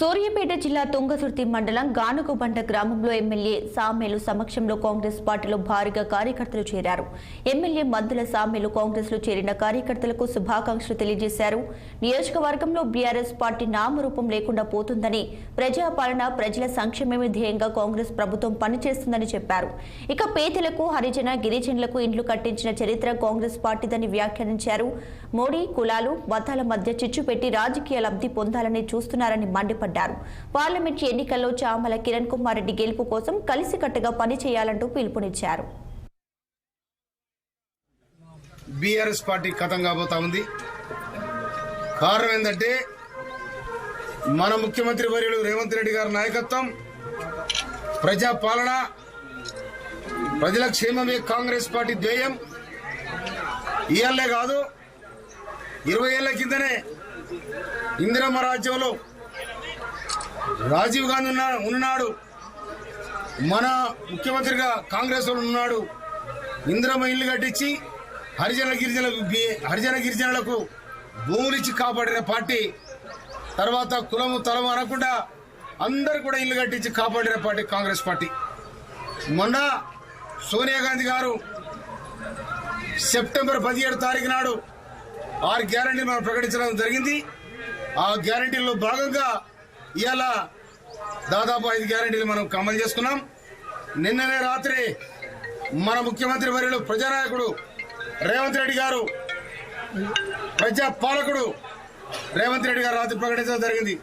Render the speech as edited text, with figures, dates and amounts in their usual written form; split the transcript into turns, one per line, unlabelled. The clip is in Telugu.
సూర్యాపేట జిల్లా తుంగతుర్తి మండలం గానుగుబండ గ్రామంలో ఎమ్మెల్యే సామేలు సమక్షంలో కాంగ్రెస్ పార్టీలో భారీగా కార్యకర్తలు చేరారు. ఎమ్మెల్యే మందుల సామేలు కాంగ్రెస్ లో చేరిన కార్యకర్తలకు శుభాకాంక్షలు తెలియజేశారు. నియోజకవర్గంలో బీఆర్ఎస్ పార్టీ నామరూపం లేకుండా పోతుందని, ప్రజాపాలన ప్రజల సంక్షేమమే ధ్యేయంగా కాంగ్రెస్ ప్రభుత్వం పనిచేస్తుందని చెప్పారు. ఇక పేదలకు, హరిజన, గిరిజనులకు ఇండ్లు కట్టించిన చరిత్ర కాంగ్రెస్ పార్టీదని వ్యాఖ్యానించారు. మోడీ కులాలు, మతాల మధ్య చిచ్చు పెట్టి రాజకీయ లబ్ధి పొందాలని చూస్తున్నారని మండిపడ్డారు. పార్లమెంట్ ఎన్నికల్లో చామల కిరణ్ కుమార్ రెడ్డి గెలుపు కోసం కలిసికట్టుగా పనిచేయాలంటూ పిలుపునిచ్చారు.
బీఆర్ఎస్ పార్టీ ఖతం కాబోతా ఉంది. కారణం ఏంటంటే మన ముఖ్యమంత్రి వర్యులు రేవంత్ రెడ్డి గారి నాయకత్వం, ప్రజాపాలన, ప్రజల క్షేమమే కాంగ్రెస్ పార్టీ ధ్యేయం. ఇయాలే కాదు, 20 ఏళ్ల కిందనే ఇందిరమ్మ రాజ్యంలో రాజీవ్ గాంధీ ఉన్నాడు, మన ముఖ్యమంత్రిగా కాంగ్రెస్ వాళ్ళు ఉన్నాడు. ఇందిరమ్మ ఇల్లు కట్టించి హరిజన గిరిజనులకు భూములు ఇచ్చి కాపాడిన పార్టీ. తర్వాత కులము తలము అనకుండా అందరు కూడా ఇల్లు కట్టించి కాపాడిన పార్టీ కాంగ్రెస్ పార్టీ. మొన్న సోనియా గాంధీ గారు సెప్టెంబర్ 17 తారీఖు నాడు 6 గ్యారంటీలు మనం ప్రకటించడం జరిగింది. ఆ గ్యారంటీల్లో భాగంగా ఇవాళ దాదాపు 5 గ్యారంటీలు మనం అమలు చేసుకున్నాం. నిన్ననే రాత్రి మన ముఖ్యమంత్రి వర్యులు, ప్రజానాయకుడు రేవంత్ రెడ్డి గారు, ప్రజాపాలకుడు రేవంత్ రెడ్డి గారు రాత్రి ప్రకటించడం జరిగింది.